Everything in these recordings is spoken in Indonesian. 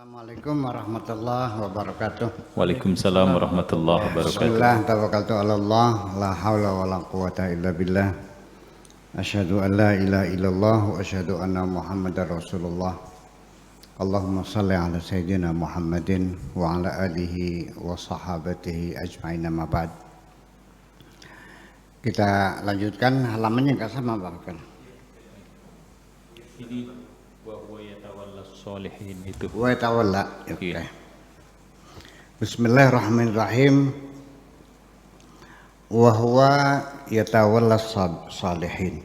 Assalamualaikum warahmatullahi wabarakatuh. Waalaikumsalam warahmatullahi wabarakatuh. Bismillah, tawakkaltu ala Allah, la haula wa la quwata illa billah. Asyhadu an la ilaha illallah wa asyhadu anna Muhammadar Rasulullah. Allahumma salli ala sayyidina Muhammadin wa ala alihi wa sahabatihi ajma'in, amma ba'd. Kita lanjutkan halamannya enggak sama Pak? Ini wa yatawalla sholihin itu. Wa tawalla. Oke. Iya. Bismillahirrahmanirrahim. Wa huwa yatawalla sholihin.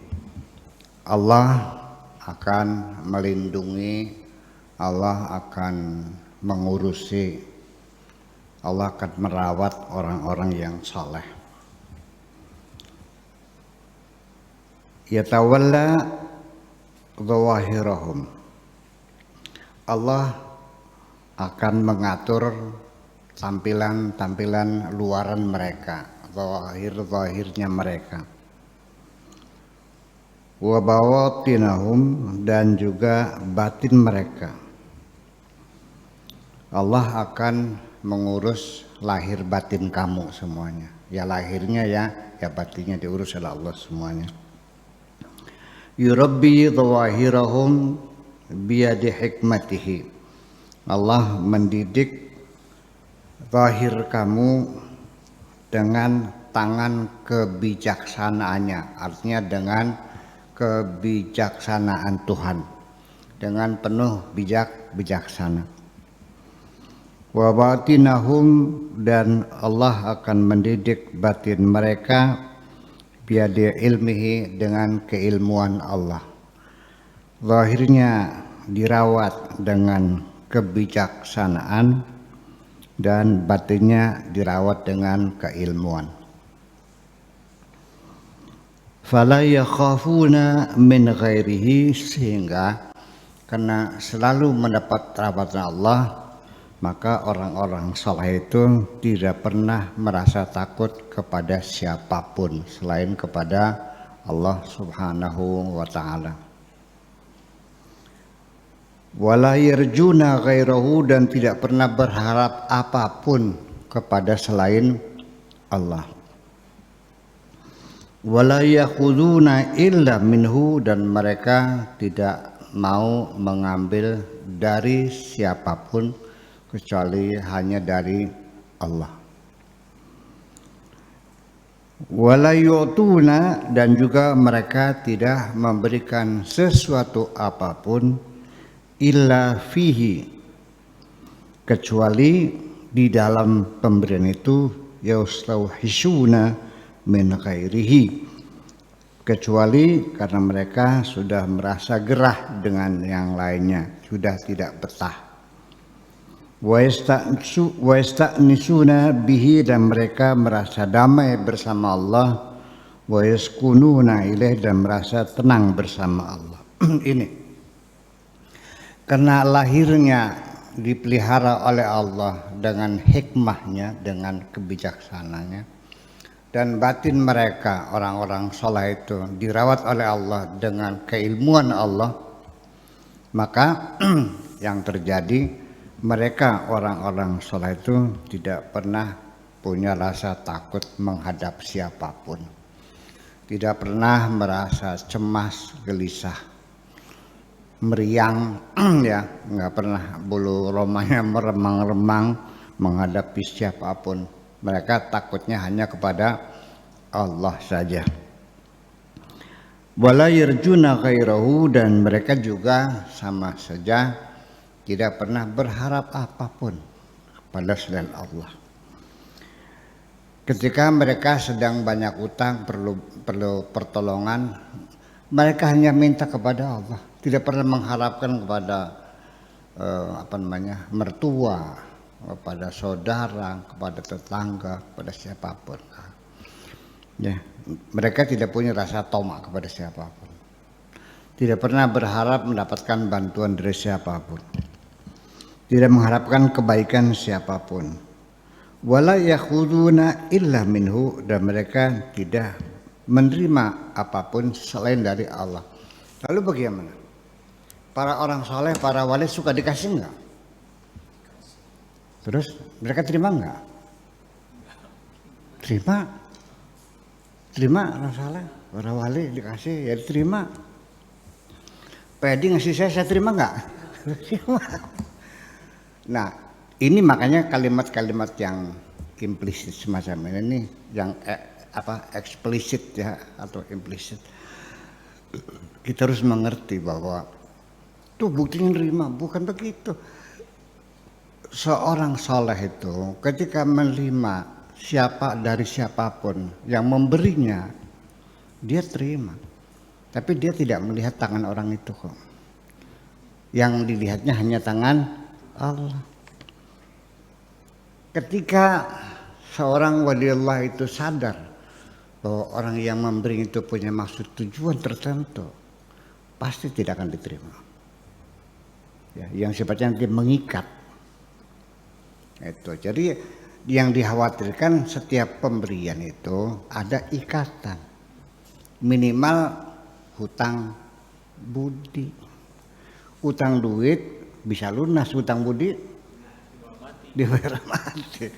Allah akan melindungi, Allah akan mengurusi, Allah akan merawat orang-orang yang saleh. Yatawalla zawahirahum. Allah akan mengatur tampilan luaran mereka, zahirnya mereka. Wa bawatinahum, dan juga batin mereka. Allah akan mengurus lahir batin kamu semuanya. Ya lahirnya ya batinnya diurus oleh Allah semuanya. Yurabbi zawahirahum biyadi hikmatihi. Allah mendidik zahir kamu dengan tangan kebijaksanaannya, artinya dengan kebijaksanaan Tuhan, dengan penuh bijaksana. Wa batinahum, dan Allah akan mendidik batin mereka biadi ilmihi, dengan keilmuan Allah. Zahirnya dirawat dengan kebijaksanaan dan batinnya dirawat dengan keilmuan. Fala yakhafuna min ghairihi, sehingga karena selalu mendapat rahmat Allah, maka orang-orang saleh itu tidak pernah merasa takut kepada siapapun selain kepada Allah Subhanahu wa ta'ala. Wala yarjuna ghairahu, dan tidak pernah berharap apapun kepada selain Allah. Wala yakhuduna illa minhu, dan mereka tidak mau mengambil dari siapapun kecuali hanya dari Allah. Wala yu'tuna, dan juga mereka tidak memberikan sesuatu apapun illa fihi, kecuali di dalam pemberian itu yastauhishuna min ghairihi, kecuali karena mereka sudah merasa gerah dengan yang lainnya, sudah tidak betah. Wa yasta'nisuna bihi, dan mereka merasa damai bersama Allah. Wa yaskununa ilaih, dan merasa tenang bersama Allah. Ini karena lahirnya dipelihara oleh Allah dengan hikmahnya, dengan kebijaksananya, dan batin mereka orang-orang saleh itu dirawat oleh Allah dengan keilmuan Allah, maka yang terjadi, mereka orang-orang saleh itu tidak pernah punya rasa takut menghadap siapapun, tidak pernah merasa cemas, gelisah, meriang, ya, nggak pernah bulu romanya meremang-remang menghadapi siapapun. Mereka takutnya hanya kepada Allah saja. Wala yarjuna ghairahu, dan mereka juga sama saja tidak pernah berharap apapun pada selain Allah. Ketika mereka sedang banyak utang, perlu pertolongan, mereka hanya minta kepada Allah, tidak pernah mengharapkan kepada mertua, kepada saudara, kepada tetangga, kepada siapapun. Ya, mereka tidak punya rasa tamak kepada siapapun, tidak pernah berharap mendapatkan bantuan dari siapapun, tidak mengharapkan kebaikan siapapun. Wala yakhuduna illa minhu, dan mereka tidak menerima apapun selain dari Allah. Lalu bagaimana? Para orang soleh, para wali suka dikasih enggak? Terus mereka terima enggak? Terima Rasulullah, para wali dikasih ya diterima. Pak Edi ngasih saya terima enggak? Terima. Nah, ini makanya kalimat-kalimat yang implisit semacam ini yang eksplisit ya atau implisit. Kita harus mengerti bahwa tuh buktinya nerima, bukan begitu. Seorang soleh itu ketika menerima dari siapapun yang memberinya, dia terima. Tapi dia tidak melihat tangan orang itu kok. Yang dilihatnya hanya tangan Allah. Ketika seorang waliullah itu sadar bahwa orang yang memberi itu punya maksud tujuan tertentu, pasti tidak akan diterima. Ya, yang sifatnya nanti mengikat. Itu. Jadi yang dikhawatirkan setiap pemberian itu ada ikatan. Minimal hutang budi. Utang duit bisa lunas, hutang budi dibayar mati.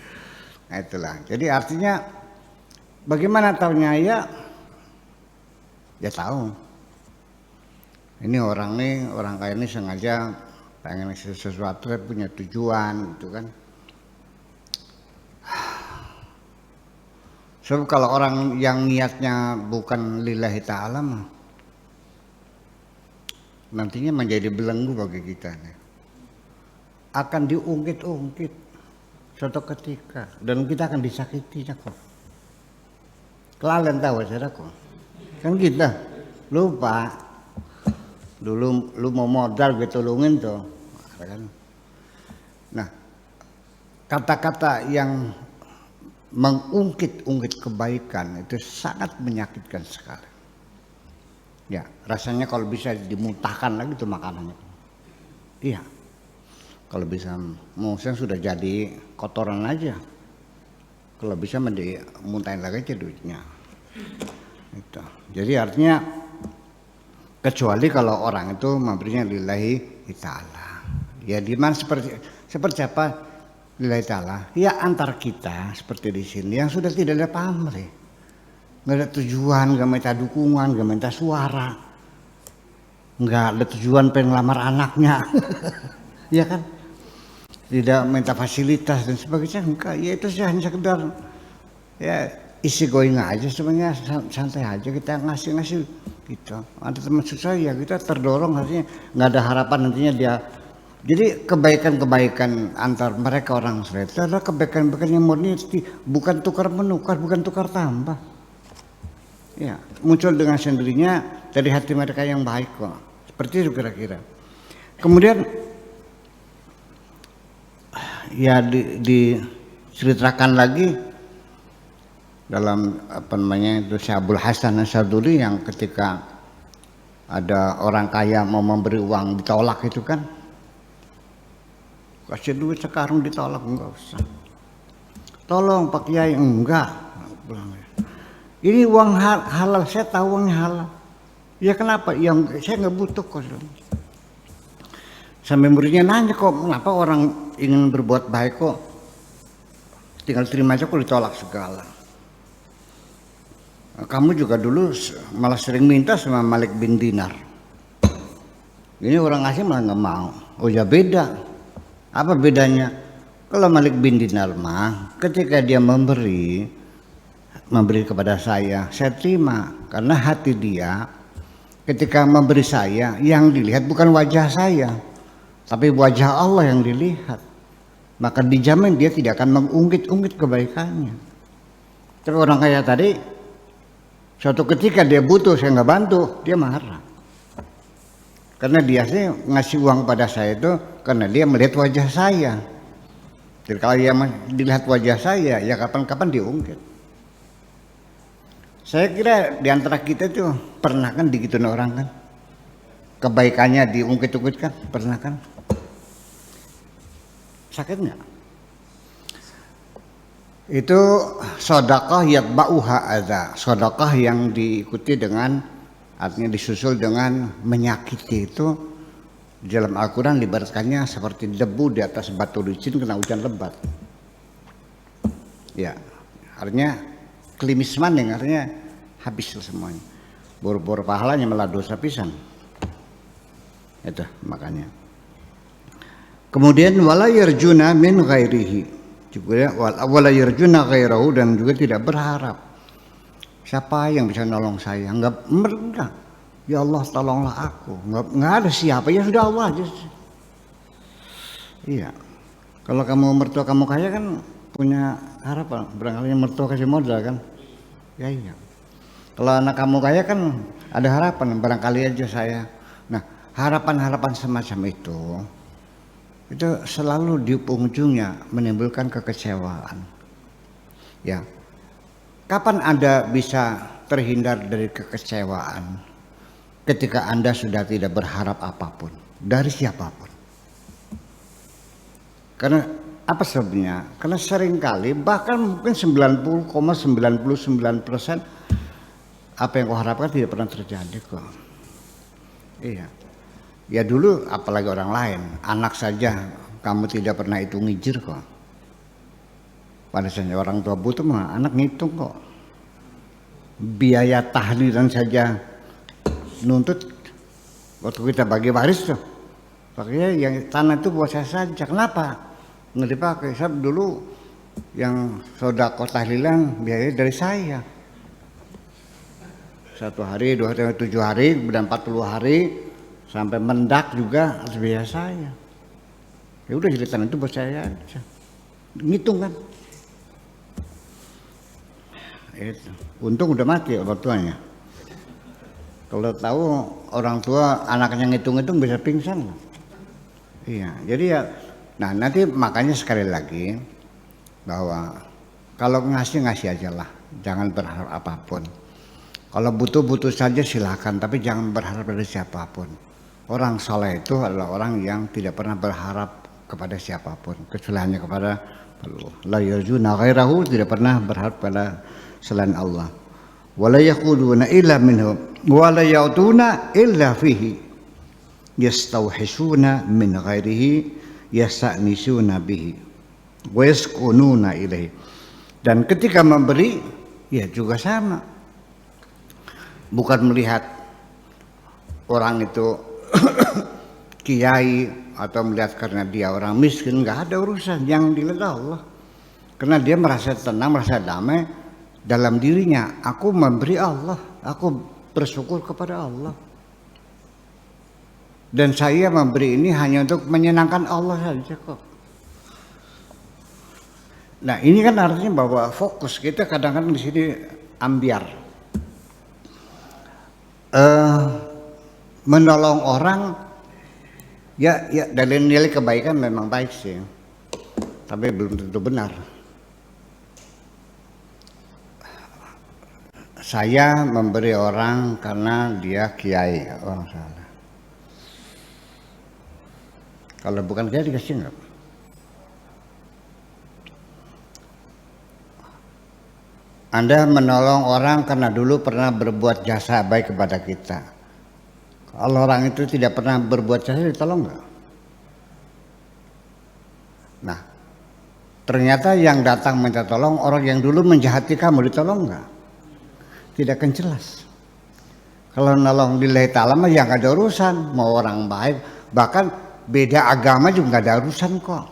Nah, itulah. Jadi artinya bagaimana taunya ya tahu. Ini orang kaya ini sengaja pengen sesuatu punya tujuan gitu kan. Sebab kalau orang yang niatnya bukan lillahi ta'ala mah nantinya menjadi belenggu bagi kita nih. Akan diungkit-ungkit suatu ketika dan kita akan disakitinya kok. Kalian tahu saudaraku, kan kita lupa dulu lu mau modal gue tolongin tuh, kan? Nah, kata-kata yang mengungkit-ungkit kebaikan itu sangat menyakitkan sekali. Ya, rasanya kalau bisa dimuntahkan lagi tuh makanannya. Iya. Kalau bisa mungkin sudah jadi kotoran aja. Kalau bisa muntahin lagi aja duitnya. Itu. Jadi artinya kecuali kalau orang itu memberinya lillahi ta'ala. Ya di mana seperti apa lillahi ta'ala? Ya antar kita seperti di sini yang sudah tidak ada pamrih. Nggak ada tujuan, nggak minta dukungan, nggak minta suara, nggak ada tujuan pengen lamar anaknya, ya kan? Tidak minta fasilitas dan sebagainya, enggak. Ya itu sih hanya sekedar ya isi going aja sebenarnya, santai aja kita ngasih gitu. Ada teman susah ya kita terdorong, artinya nggak ada harapan nantinya dia. Jadi kebaikan-kebaikan antar mereka orang soleh itu adalah kebaikan-kebaikan yang murni, bukan tukar menukar, bukan tukar tambah. Ya, muncul dengan sendirinya dari hati mereka yang baik kok. Seperti itu kira-kira. Kemudian ya diceritakan lagi dalam itu Syabul Hasan Asyaduli yang ketika ada orang kaya mau memberi uang ditolak itu kan. Kasih duit sekarang ditolak, enggak usah. Tolong Pak Kiai, enggak. Ini uang halal, saya tahu uangnya halal. Ya kenapa? Yang saya nggak butuh kok. Sampai muridnya nanya kok, kenapa orang ingin berbuat baik kok tinggal terima aja kok ditolak segala. Kamu juga dulu malah sering minta sama Malik bin Dinar. Ini orang ngasih malah nggak mau. Oh ya beda. Apa bedanya? Kalau Malik bin Dinar mah ketika dia memberi kepada saya terima karena hati dia ketika memberi saya yang dilihat bukan wajah saya tapi wajah Allah yang dilihat, maka dijamin dia tidak akan mengungkit-ungkit kebaikannya. Tapi orang kaya tadi suatu ketika dia butuh saya nggak bantu, dia marah karena dia sih ngasih uang pada saya itu karena dia melihat wajah saya. Jadi kalau dia dilihat wajah saya ya kapan-kapan diungkit. Saya kira di antara kita tuh pernah kan digituin orang kan, kebaikannya diungkit-ungkit kan, pernah kan? Sakit nggak? Itu sedekah yatba'uha adza, sedekah yang diikuti dengan artinya disusul dengan menyakiti itu Di dalam Al-Quran diibaratkannya seperti debu di atas batu licin kena hujan lebat. Ya, artinya klimis maning, artinya habis semuanya. Bor-bor pahalanya malah dosa pisan. Itu makanya. Kemudian wala yarjuna min ghairihi. Juga wala yarjuna ghairahu, dan juga tidak berharap. Siapa yang bisa nolong saya? Enggak. Ya Allah tolonglah aku. Enggak ada siapa, ya sudah Allah aja. Iya. Kalau kamu mertua kamu kaya kan punya harapan. Barangkali mertua kasih modal kan. Ya iya. Kalau anak kamu kaya kan ada harapan, barangkali aja saya. Nah, harapan-harapan semacam itu selalu di ujungnya menimbulkan kekecewaan. Ya. Kapan Anda bisa terhindar dari kekecewaan? Ketika Anda sudah tidak berharap apapun dari siapapun. Karena apa sebabnya? Karena seringkali bahkan mungkin 90,99% apa yang kau harapkan tidak pernah terjadi kok. Iya. Ya dulu apalagi orang lain, anak saja kamu tidak pernah hitung ngijir kok. Pada saat orang tua butuh mah anak ngitung kok. Biaya tahlilan saja nuntut waktu kita bagi waris tuh. Pakainya yang tanah itu buat saya saja. Kenapa? Nggak dipakai. Sebab dulu yang sedekah tahlilan biayanya dari saya. 1 hari, 2 hari, 7 hari, kemudian 40 hari sampai mendak juga harus biaya saya. Ya udah jadi tanah itu buat saya aja. Ngitung kan. Itu. Untung udah mati orang tuanya. Kalau tahu orang tua anaknya ngitung-ngitung bisa pingsan. Iya, jadi ya, nah nanti makanya sekali lagi bahwa kalau ngasih aja lah, jangan berharap apapun. Kalau butuh saja silakan, tapi jangan berharap dari siapapun. Orang saleh itu adalah orang yang tidak pernah berharap kepada siapapun, kecuali hanya kepada Allah. La yarjuna ghairahu, tidak pernah berharap pada selain Allah. Wala yaquluna illa minhu wala yautuna illa fihi yastauhisuna min ghairihi yasta'nisuna bihi wa yaskununa ilaihi. Dan ketika memberi ya juga sama, bukan melihat orang itu kiai atau melihat karena dia orang miskin, nggak ada urusan. Yang dilihat Allah, karena dia merasa tenang, merasa damai dalam dirinya. Aku memberi Allah, aku bersyukur kepada Allah, dan saya memberi ini hanya untuk menyenangkan Allah saja kok. Nah ini kan artinya bahwa fokus kita kadang-kadang di sini ambiar, menolong orang ya dari nilai kebaikan memang baik sih, tapi belum tentu benar. Saya memberi orang karena dia kiai, oh salah. Kalau bukan kiai dikasih enggak? Anda menolong orang karena dulu pernah berbuat jasa baik kepada kita. Kalau orang itu tidak pernah berbuat jasa, ditolong enggak? Nah, ternyata yang datang minta tolong orang yang dulu menjahati kamu, ditolong enggak? Tidak akan jelas. Kalau nolong lillahi ta'ala mah ya nggak ada urusan, mau orang baik, bahkan beda agama juga nggak ada urusan kok.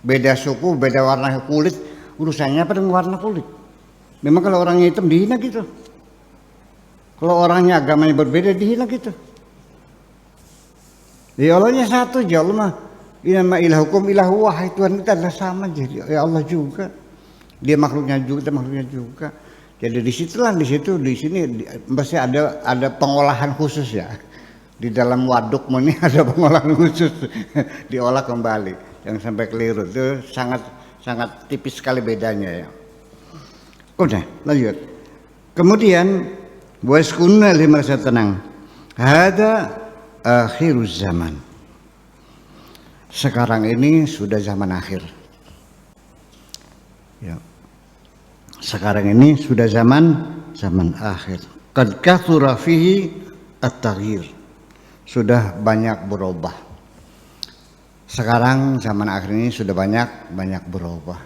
Beda suku, beda warna kulit, urusannya apa dengan warna kulit? Memang kalau orangnya hitam dihina gitu. Kalau orangnya agamanya berbeda dihina gitu. Ya Allahnya satu aja, Allah mah inama ilahukum ilahu wahid, Tuhan kita adalah sama, jadi ya Allah juga. Dia makhluknya juga, kita makhluknya juga. Jadi di sini pasti ada pengolahan khusus ya. Di dalam waduk ini ada pengolahan khusus, diolah kembali, jangan sampai keliru. Itu sangat tipis sekali bedanya ya. Udah lanjut. Kemudian waskunna li merasa tenang. Hada akhiruz zaman. Sekarang ini sudah zaman akhir. Ya. Sekarang ini sudah zaman akhir. Qad kathura fihi at-taghyir. Sudah banyak berubah. Sekarang zaman akhir ini sudah banyak berubah,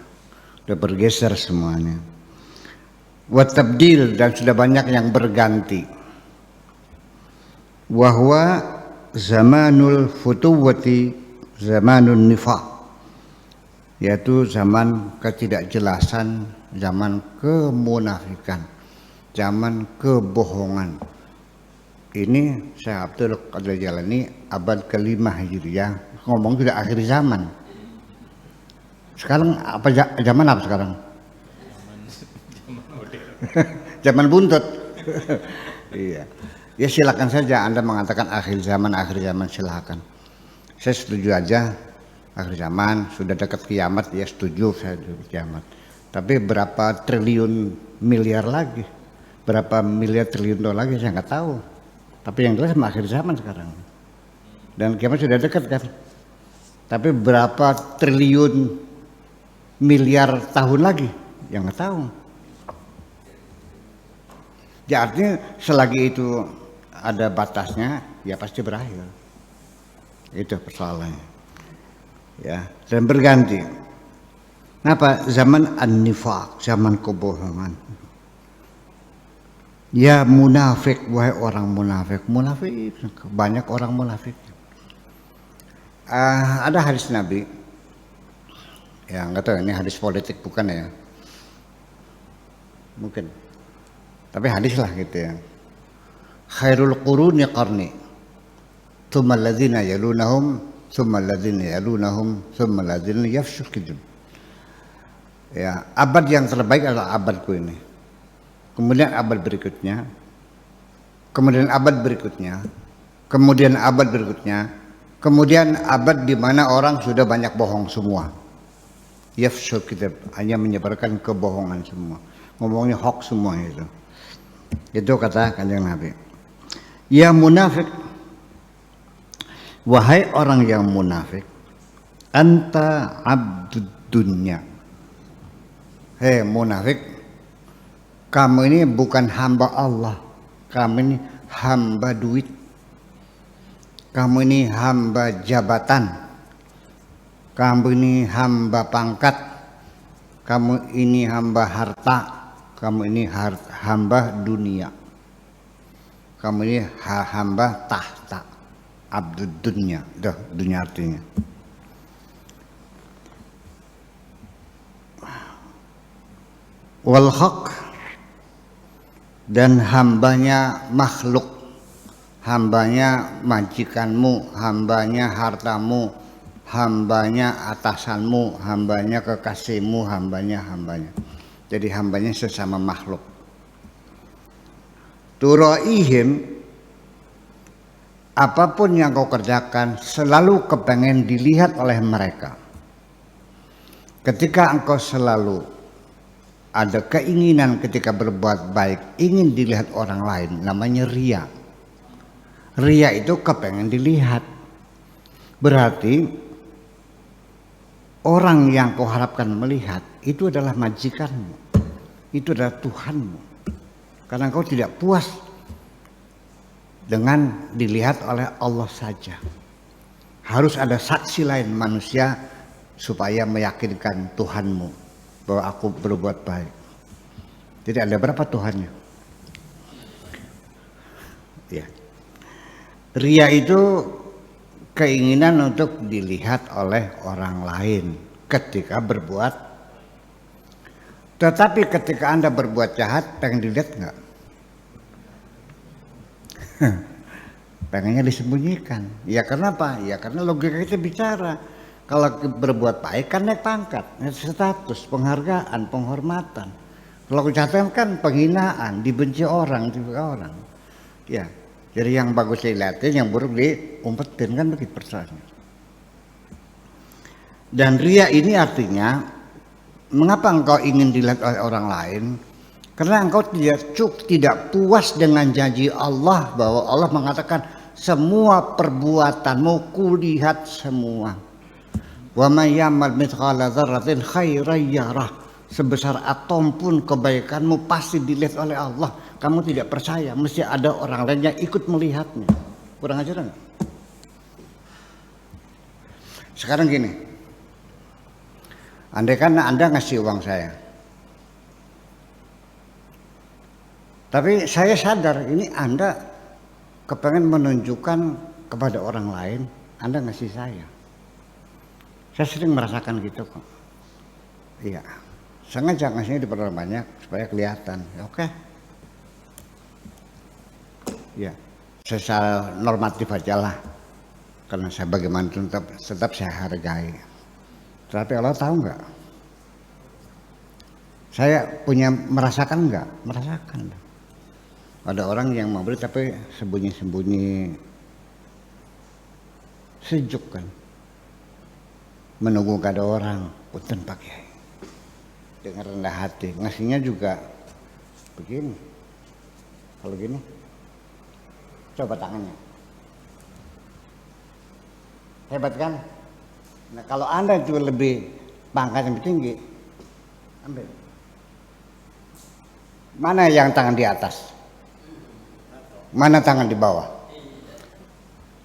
sudah bergeser semuanya. Wa tabdil, dan sudah banyak yang berganti. Wa huwa zamanul futuwati zamanun nifaq, yaitu zaman ketidakjelasan, zaman kemunafikan, zaman kebohongan. Ini Syekh Abdul Qadir Jailani abad ke-5 Hijriah ngomong sudah akhir zaman. Sekarang apa zaman apa sekarang? Zaman buntut. Iya. Ya silakan saja Anda mengatakan akhir zaman silakan. Saya setuju aja akhir zaman, sudah dekat kiamat, ya setuju saya kiamat. Tapi berapa triliun miliar lagi? Berapa miliar triliun dolar lagi saya nggak tahu. Tapi yang jelas akhir zaman sekarang. Dan kiamat sudah dekat kan. Tapi berapa triliun miliar tahun lagi? Yang nggak tahu. Ya artinya selagi itu ada batasnya, ya pasti berakhir. Itu persoalannya. Ya, dan berganti. Kenapa? Zaman an-nifaq, zaman kebohongan. Ya munafik, wahai orang munafik. Munafik, banyak orang munafik. Ada hadis Nabi. Ya nggak tahu ini hadis politik bukan ya? Mungkin. Tapi hadis lah gitu ya. Khairul quruni qarni. Tsumma alladzina yalunahum, tsumma alladzina yalunahum, tsumma alladzina yafshu kidzib. Ya, abad yang terbaik adalah abadku ini. Kemudian abad berikutnya, kemudian abad berikutnya, kemudian abad berikutnya, kemudian abad di mana orang sudah banyak bohong semua. Yafshu kidzib, hanya menyebarkan kebohongan semua. Ngomongnya hoax semua itu. Itu kata Kanjeng Nabi. Ya munafik, wahai orang yang munafik, anta abdud dunya. Hei munafik, kamu ini bukan hamba Allah, kamu ini hamba duit, kamu ini hamba jabatan, kamu ini hamba pangkat, kamu ini hamba harta, kamu ini hamba dunia, kamu ini hamba tahta, abdud dunya. Itu dunia artinya. Wal haq, dan hambanya makhluk, hambanya majikanmu, hambanya hartamu, hambanya atasanmu, hambanya kekasihmu, hambanya. Jadi hambanya sesama makhluk. Turaihim, apapun yang kau kerjakan selalu kepengen dilihat oleh mereka. Ketika engkau selalu ada keinginan ketika berbuat baik, ingin dilihat orang lain, namanya riya. Riya itu kepengen dilihat. Berarti orang yang kau harapkan melihat itu adalah majikanmu, itu adalah Tuhanmu. Karena kau tidak puas dengan dilihat oleh Allah saja. Harus ada saksi lain manusia supaya meyakinkan Tuhanmu bahwa aku berbuat baik. Jadi ada berapa Tuhannya? Ya. Riya itu keinginan untuk dilihat oleh orang lain ketika berbuat. Tetapi ketika Anda berbuat jahat, pengen dilihat enggak? Pengennya disembunyikan. Ya kenapa? Ya karena logika kita bicara. Kalau berbuat baik kan naik pangkat, naik status, penghargaan, penghormatan. Kalau kejahatan kan penghinaan, dibenci orang, orang. Ya, jadi yang bagus dilihatin, yang buruk diumpetin, kan begitu persoalannya. Dan riya ini artinya, mengapa engkau ingin dilihat oleh orang lain? Karena engkau tidak puas dengan janji Allah bahwa Allah mengatakan semua perbuatanmu kulihat semua. Wa may ya'mal mithqala dzarratin khairan yarah. Sebesar atom pun kebaikanmu pasti dilihat oleh Allah. Kamu tidak percaya, mesti ada orang lain yang ikut melihatnya. Kurang ajar enggak? Sekarang gini, andai kan Anda ngasih uang saya, tapi saya sadar ini Anda kepengen menunjukkan kepada orang lain, Anda ngasih saya. Saya sering merasakan gitu kok. Iya, sengaja ngasihnya diperbanyak supaya kelihatan. Oke. Ya, secara normatif aja lah. Karena saya bagaimana tetap saya hargai. Tapi Allah tahu nggak? Saya punya merasakan nggak? Merasakan. Ada orang yang memberi tapi sembunyi-sembunyi, sejuk kan, menunggu ada orang. Punten Pak Kiai, dengan rendah hati, ngasihnya juga begini. Kalau gini, coba tangannya, hebat kan? Nah kalau Anda juga lebih pangkat yang lebih tinggi, ambil. Mana yang tangan di atas? Mana tangan di bawah?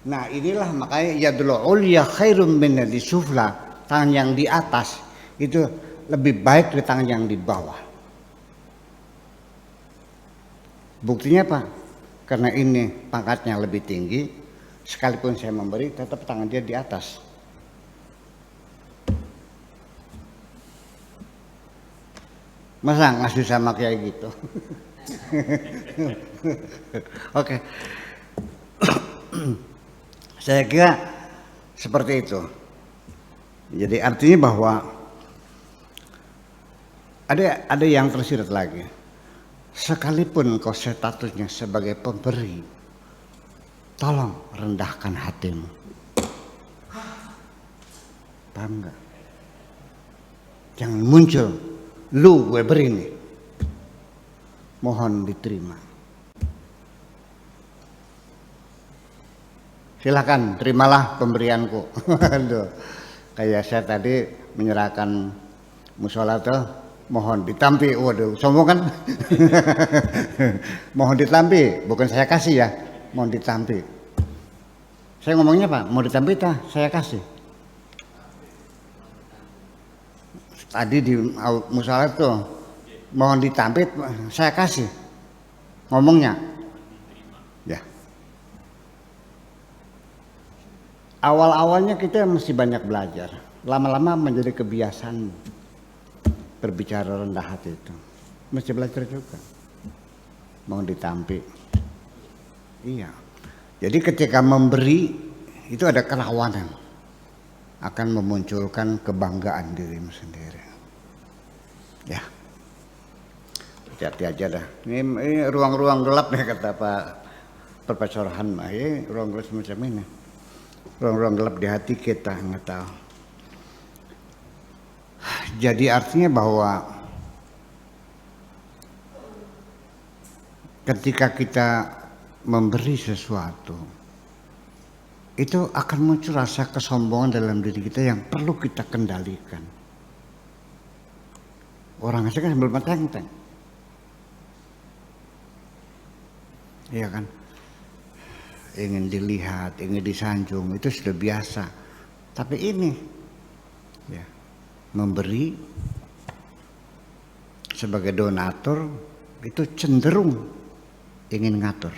Nah inilah makanya yadul ulya khairum min yadi sufla. Tangan yang di atas itu lebih baik dari tangan yang di bawah. Buktinya apa? Karena ini pangkatnya lebih tinggi, sekalipun saya memberi tetap tangan dia di atas. Masa ngasih sama kayak gitu? Oke. Saya kira seperti itu. Jadi artinya bahwa ada yang tersirat lagi. Sekalipun kau statusnya sebagai pemberi, tolong rendahkan hatimu. Paham nggak? Jangan muncul, lu gue beri nih. Mohon diterima. Silakan terimalah pemberianku. Aduh, kayak saya tadi menyerahkan musola tuh, mohon ditampi. Waduh, sombong kan? Mohon ditampi, bukan saya kasih ya. Mohon ditampi. Saya ngomongnya Pak, mau ditampi tah? Saya kasih. Tadi di musola tuh, mohon ditampi, saya kasih. Ngomongnya, ya. Awal-awalnya kita mesti banyak belajar. Lama-lama menjadi kebiasaan berbicara rendah hati itu. Mesti belajar juga. Mau ditampi. Iya. Jadi ketika memberi itu ada kerawanan. Akan memunculkan kebanggaan dirimu sendiri. Ya. Hati-hati aja dah. Ini ruang-ruang gelap nih kata Pak Profesor Hanma. Ini ruang gelap semacam ini. Ruang-ruang gelap di hati kita, nggak tahu. Jadi artinya bahwa ketika kita memberi sesuatu, itu akan muncul rasa kesombongan dalam diri kita yang perlu kita kendalikan. Orang asing kan sambil meteng-teng, iya kan? Ingin dilihat, ingin disanjung, itu sudah biasa. Tapi ini, ya, memberi sebagai donatur itu cenderung ingin ngatur.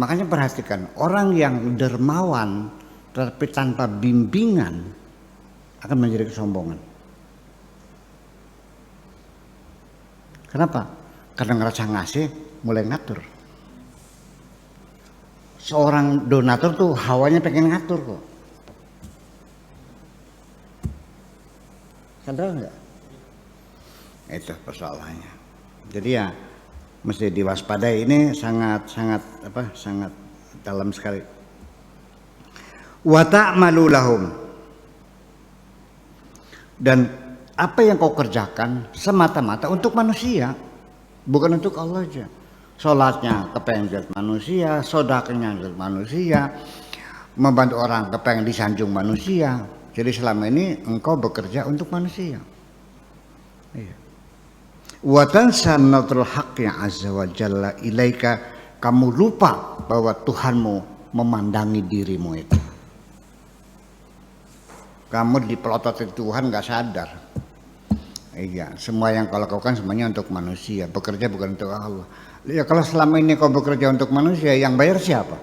Makanya perhatikan, orang yang dermawan tapi tanpa bimbingan akan menjadi kesombongan. Kenapa? Karena ngerasa ngasih, mulai ngatur. Seorang donatur tuh hawanya pengen ngatur kok. Sadar nggak? Itu persoalannya. Jadi ya mesti diwaspadai. Ini sangat dalam sekali. Wa ta'malu lahum. Dan apa yang kau kerjakan semata-mata untuk manusia, bukan untuk Allah aja. Sholatnya kepengen lihat manusia, sedekahnya lihat manusia, membantu orang kepengen disanjung manusia. Jadi selama ini engkau bekerja untuk manusia. Iya. Wa tansa natrul haqqi azza wa jalla ilaika, kamu lupa bahwa Tuhanmu memandangi dirimu itu. Kamu dipelototin Tuhan nggak sadar. Iya, semua yang kau lakukan semuanya untuk manusia, bekerja bukan untuk Allah. Ya kalau selama ini kau bekerja untuk manusia, yang bayar siapa?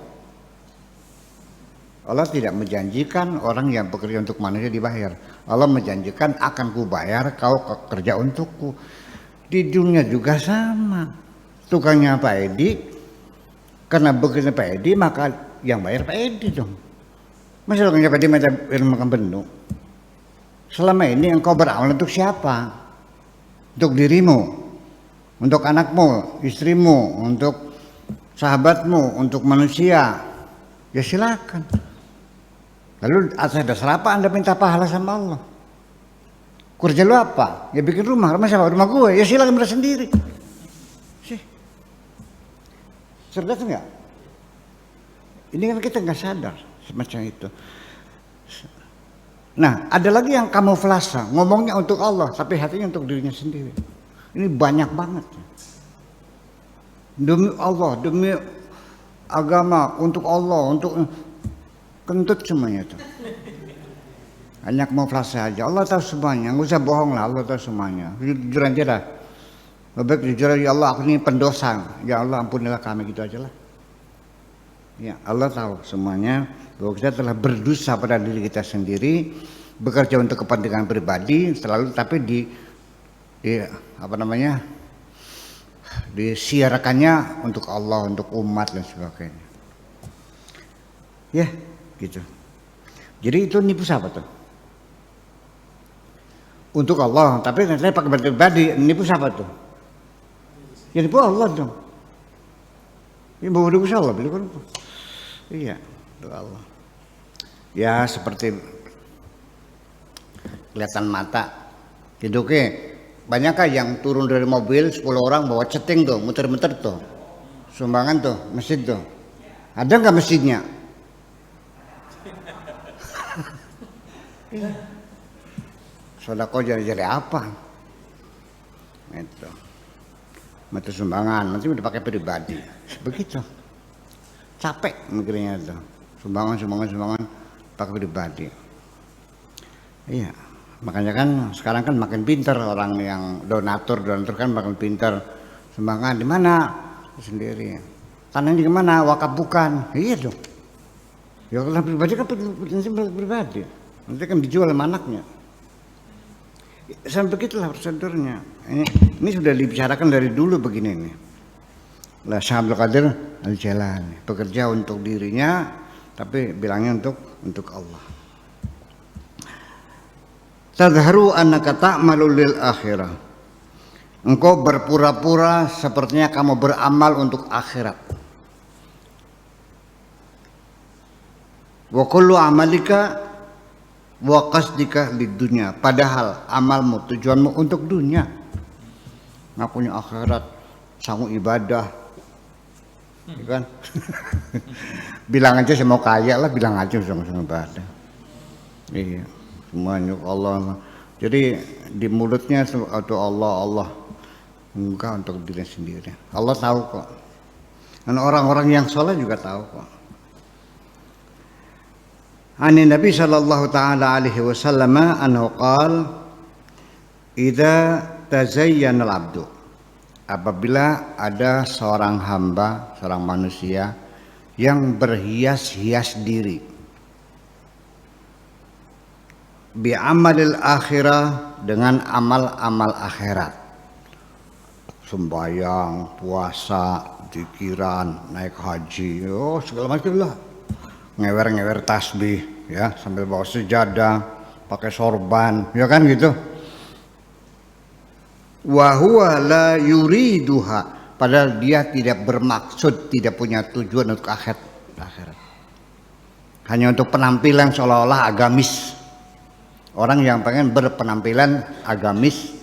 Allah tidak menjanjikan orang yang bekerja untuk manusia dibayar. Allah menjanjikan akan kubayar kau kerja untukku. Di dunia juga sama. Tukangnya Pak Edi, karena bekerja Pak Edi maka yang bayar Pak Edi dong. Masa tukangnya Pak Edi makan bendung? Selama ini engkau beramal untuk siapa? Untuk dirimu, untuk anakmu, istrimu, untuk sahabatmu, untuk manusia. Ya silakan. Lalu atas dasar apa Anda minta pahala sama Allah? Kerja lu apa? Ya bikin rumah siapa? Rumah gue. Ya silakan beres sendiri. Sih. Cerdas enggak? Ini kan kita nggak sadar semacam itu. Nah, ada lagi yang kamuflase, ngomongnya untuk Allah, tapi hatinya untuk dirinya sendiri. Ini banyak banget. Demi Allah, demi agama, untuk Allah, untuk kentut semuanya itu. Hanya kamuflase aja. Allah tahu semuanya, nggak usah bohong lah. Allah tahu semuanya. Jujur aja dah. Lebih jujur ya Allah, aku ini pendosa. Ya Allah, ampunilah kami, gitu aja lah. Ya, Allah tahu semuanya. Bahwa kita telah berdosa pada diri kita sendiri, bekerja untuk kepentingan pribadi selalu, tapi disiarkannya untuk Allah, untuk umat dan sebagainya. Ya, gitu. Jadi itu nipu siapa tuh? Untuk Allah, tapi saya pakai pribadi, nipu siapa tuh? Ya nipu Allah dong. Ini bawa dosa Allah, betul kan? Iya, doa Allah. Ya seperti kelihatan mata. Gitu ke. Banyakkah yang turun dari mobil 10 orang bawa ceting tuh, muter-muter tuh. Sumbangan tuh, masjid tuh. Ada nggak masjidnya? Sodako jari-jari apa? Itu. Mata sumbangan, nanti udah pakai pribadi. Begitu. Capek mikirnya tuh. Sumbangan pakai pribadi. Iya, makanya kan sekarang kan makin pintar orang yang donatur kan makin pintar. Sumbangan di mana? Sendiri. Tanahnya di mana? Wakaf bukan. Iya dong. Ya kalau pribadi kan pribadi. Nanti kan dijual sama anaknya. Sampai begitulah prosedurnya. Ini sudah dibicarakan dari dulu begini nih. Lah Syekh Abdul Qadir Al-Jailani bekerja untuk dirinya, tapi bilangnya untuk Allah. Tadharu annaka ta'malu lil akhirah. Engkau berpura-pura sepertinya kamu beramal untuk akhirat. Wa kullu amalika wa qasdika lid dunya. Padahal amalmu, tujuanmu untuk dunia. Ngakunya akhirat, sanggup ibadah. Kan? Bilang aja saya mau kaya lah, bilang aja sama-sama ibadah. Iya, semuanya Allah. Jadi di mulutnya itu Allah, enggak untuk diri sendiri. Allah tahu kok. Dan orang-orang yang soleh juga tahu kok. Ani Nabi sallallahu taala alaihi wasallam anhu qala idza tazayyana al-'abdu, apabila ada seorang hamba, seorang manusia yang berhias-hias diri bi amalil akhirah, dengan amal-amal akhirat, sembahyang, puasa, zikiran, naik haji, segala macam lah, ngewer-ngewer tasbih ya, sambil bawa sejadah, pakai sorban, ya kan gitu. Wa huwa la yuriduha, padahal dia tidak bermaksud, tidak punya tujuan untuk akhirat. Hanya untuk penampilan seolah-olah agamis. Orang yang pengen berpenampilan agamis,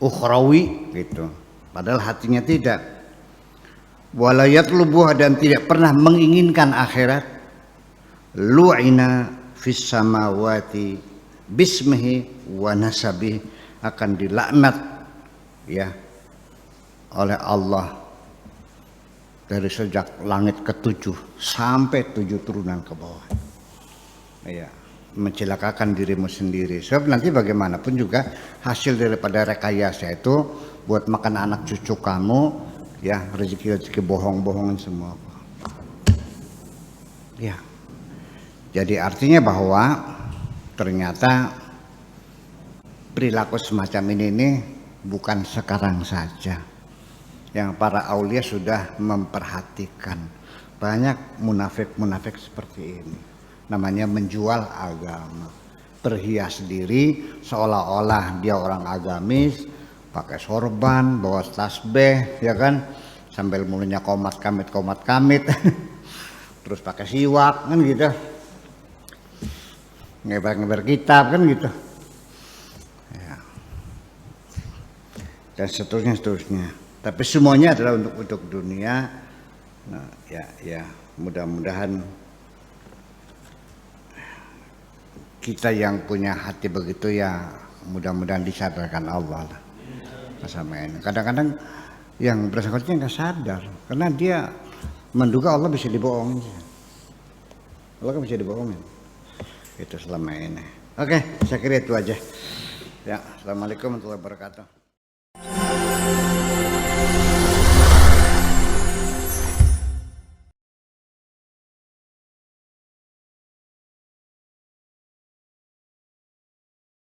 ukhrawi gitu. Padahal hatinya tidak. Wala yatlubuha, dan tidak pernah menginginkan akhirat. Lu'ina fis samawati bismihi wa nasabihi, akan dilaknat ya oleh Allah dari sejak langit ke-7 sampai 7 turunan ke bawah. Ya. mencelakakan dirimu sendiri. Sebab nanti bagaimanapun juga hasil daripada rekayasa itu buat makan anak cucu kamu, ya rezeki-rezeki bohong-bohongan semua. Ya, jadi artinya bahwa ternyata perilaku semacam ini bukan sekarang saja. Yang para aulia sudah memperhatikan. Banyak munafik-munafik seperti ini. Namanya menjual agama. Berhias diri seolah-olah dia orang agamis, pakai sorban, bawa tasbih, ya kan? Sambil mulutnya komat kamit. Terus pakai siwak kan gitu. Ngeber-ngeber kitab kan gitu. Ya. Dan seterusnya. Tapi semuanya adalah untuk dunia. Nah, ya mudah-mudahan kita yang punya hati begitu ya mudah-mudahan disadarkan Allah lah. Sama ini. Kadang-kadang yang bersangkutan nggak sadar karena dia menduga Allah bisa dibohongin. Allah kan bisa dibohongin. Itu selama ini. Oke, saya kira itu aja. Ya, assalamualaikum warahmatullahi wabarakatuh.